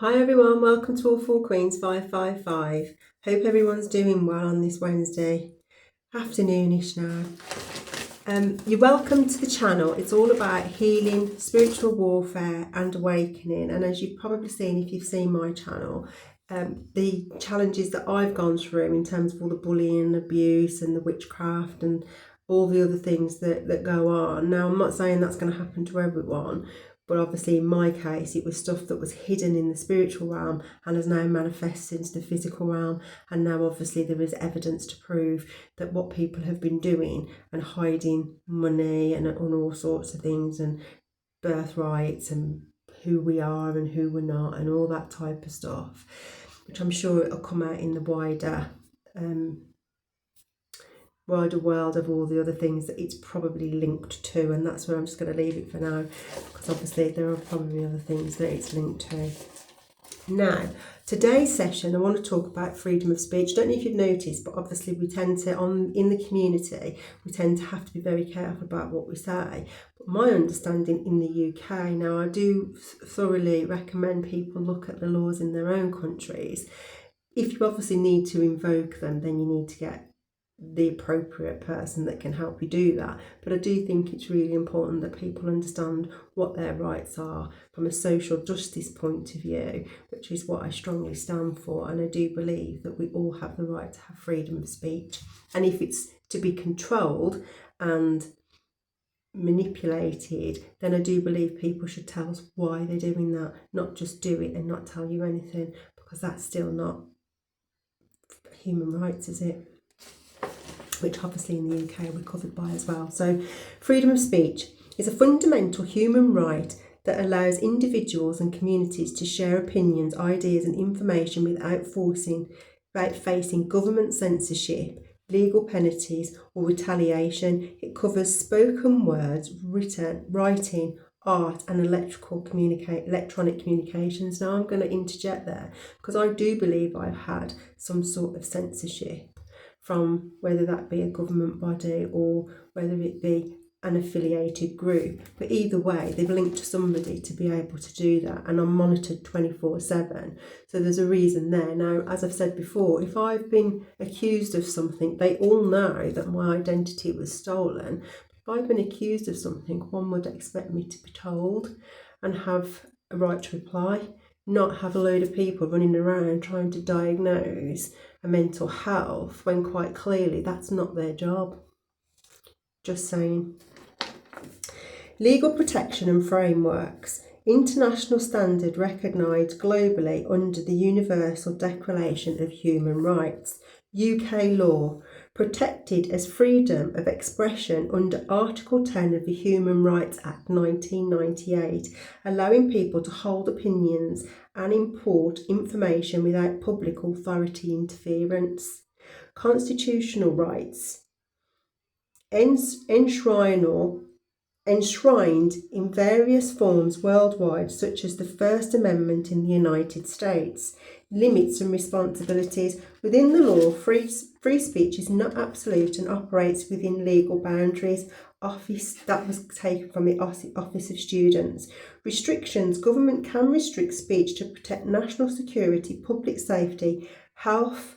Hi everyone, welcome to All Four Queens 555. Hope everyone's doing well on this Wednesday afternoonish now. You're welcome to the channel. It's all about healing, spiritual warfare and awakening. And as you've probably seen if you've seen my channel, the challenges that I've gone through in terms of all the bullying and abuse and the witchcraft and all the other things that go on. Now, I'm not saying that's going to happen to everyone, but obviously in my case, it was stuff that was hidden in the spiritual realm and has now manifested into the physical realm. And now obviously there is evidence to prove that what people have been doing and hiding money and all sorts of things and birthrights and who we are and who we're not and all that type of stuff, which I'm sure it'll come out in the wider world of all the other things that it's probably linked to, and that's where I'm just going to leave it for now, because obviously there are probably other things that it's linked to. Now, today's session, I want to talk about freedom of speech. I don't know if you've noticed, but obviously we tend to, in the community, we tend to have to be very careful about what we say. But my understanding in the UK, now I do thoroughly recommend people look at the laws in their own countries. If you obviously need to invoke them, then you need to get the appropriate person that can help you do that. But I do think it's really important that people understand what their rights are from a social justice point of view, which is what I strongly stand for. And I do believe that we all have the right to have freedom of speech. And if it's to be controlled and manipulated, then I do believe people should tell us why they're doing that, not just do it and not tell you anything, because that's still not human rights, is it? Which obviously in the UK we're covered by as well. So freedom of speech is a fundamental human right that allows individuals and communities to share opinions, ideas and information without facing government censorship, legal penalties or retaliation. It covers spoken words, writing, art and electronic communications. Now I'm going to interject there because I do believe I've had some sort of censorship from whether that be a government body or whether it be an affiliated group. But either way, they've linked to somebody to be able to do that, and I'm monitored 24/7. So there's a reason there. Now, as I've said before, if I've been accused of something, they all know that my identity was stolen. If I've been accused of something, one would expect me to be told and have a right to reply, not have a load of people running around trying to diagnose a mental health when quite clearly that's not their job. Just saying. Legal protection and frameworks. International standard recognised globally under the Universal Declaration of Human Rights. UK law. Protected as freedom of expression under Article 10 of the Human Rights Act 1998, allowing people to hold opinions and import information without public authority interference. Constitutional rights. Enshrined in various forms worldwide, such as the First Amendment in the United States. Limits and responsibilities. Within the law, free speech is not absolute and operates within legal boundaries. That was taken from the Office of Students. Restrictions. Government can restrict speech to protect national security, public safety, health,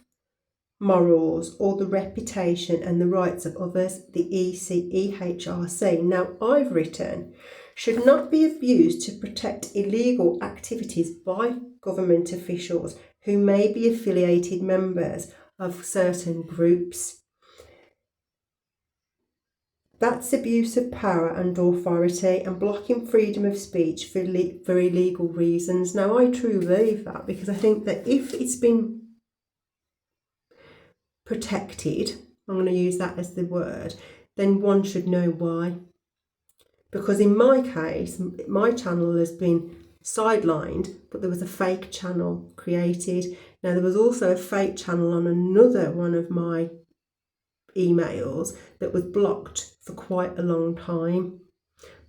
morals, or the reputation and the rights of others, the EHRC. Now, I've written, should not be abused to protect illegal activities by government officials who may be affiliated members of certain groups. That's abuse of power and authority and blocking freedom of speech for illegal reasons. Now, I truly believe that, because I think that if it's been protected, I'm going to use that as the word, then one should know why. Because in my case, my channel has been sidelined, but there was a fake channel created. Now, there was also a fake channel on another one of my emails that was blocked for quite a long time.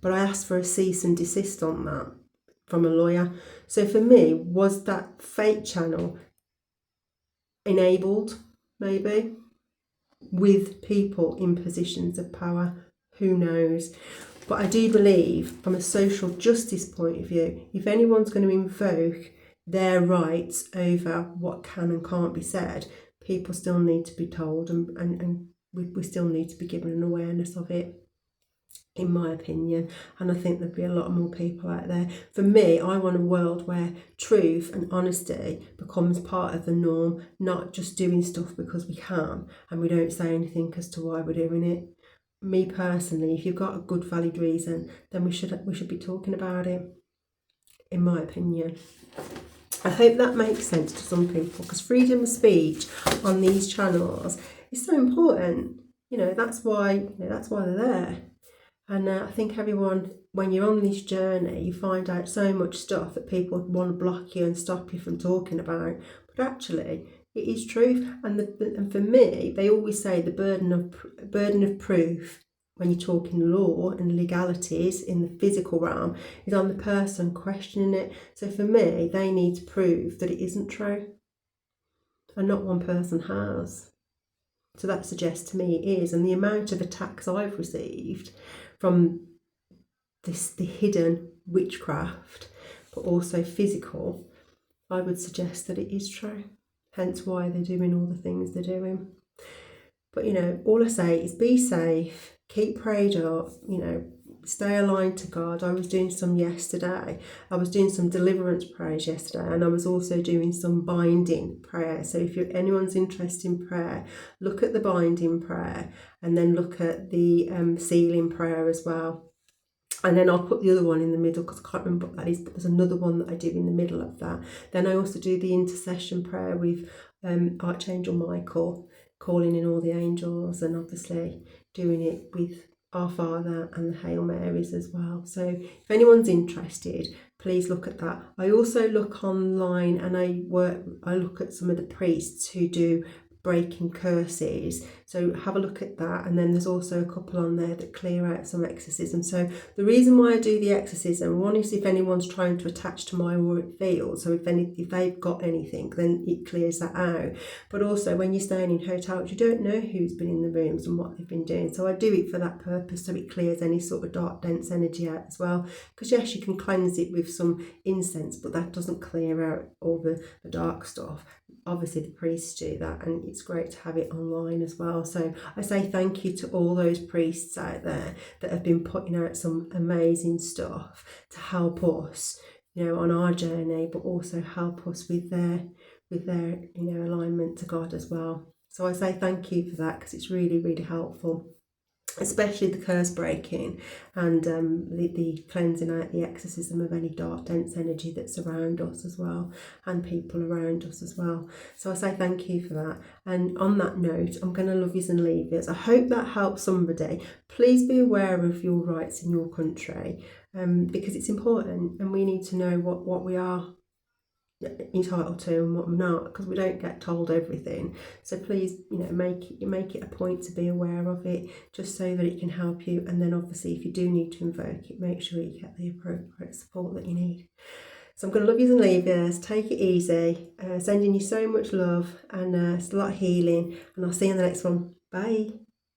But I asked for a cease and desist on that from a lawyer. So for me, was that fake channel enabled, maybe, with people in positions of power? Who knows? But I do believe, from a social justice point of view, if anyone's going to invoke their rights over what can and can't be said, people still need to be told, and we still need to be given an awareness of it, in my opinion. And I think there'd be a lot more people out there. For me, I want a world where truth and honesty becomes part of the norm, not just doing stuff because we can and we don't say anything as to why we're doing it. Me personally, if you've got a good valid reason, then we should be talking about it, in my opinion. I hope that makes sense to some people, because freedom of speech on these channels is so important. That's why they're there. And I think everyone, when you're on this journey, you find out so much stuff that people want to block you and stop you from talking about. But actually, it is truth. And for me, they always say the burden of proof when you're talking law and legalities in the physical realm is on the person questioning it. So for me, they need to prove that it isn't true. And not one person has. So that suggests to me it is. And the amount of attacks I've received from the hidden witchcraft, but also physical, I would suggest that it is true. Hence why they're doing all the things they're doing. But all I say is be safe, keep prayed up, stay aligned to God. I was doing some yesterday. I was doing some deliverance prayers yesterday, and I was also doing some binding prayer. So if anyone's interested in prayer, look at the binding prayer and then look at the sealing prayer as well. And then I'll put the other one in the middle, because I can't remember what that is, but there's another one that I do in the middle of that. Then I also do the intercession prayer with Archangel Michael, calling in all the angels, and obviously doing it with Our Father and the Hail Marys as well. So if anyone's interested, please look at that. I also look online, and I look at some of the priests who do breaking curses, so have a look at that. And then there's also a couple on there that clear out some exorcism. So the reason why I do the exorcism, one is if anyone's trying to attach to my auric field, so if they've got anything, then it clears that out. But also when you're staying in hotels, you don't know who's been in the rooms and what they've been doing, so I do it for that purpose, so it clears any sort of dark dense energy out as well. Because yes, you can cleanse it with some incense, but that doesn't clear out all the dark stuff. Obviously the priests do that, and it's great to have it online as well. So I say thank you to all those priests out there that have been putting out some amazing stuff to help us, on our journey, but also help us with their alignment to God as well. So I say thank you for that, because it's really, really helpful, especially the curse breaking and the cleansing out, the exorcism of any dark dense energy that's around us as well, and people around us as well. So I say thank you for that. And on that note, I'm going to love yous and leave yous. I hope that helps somebody. Please be aware of your rights in your country, because it's important, and we need to know what we are entitled to and what we're not, because we don't get told everything. So please, make it a point to be aware of it, just so that it can help you. And then obviously if you do need to invoke it, make sure you get the appropriate support that you need. So I'm going to love yous and leave yous. Take it easy, sending you so much love, and it's a lot of healing, and I'll see you in the next one. Bye.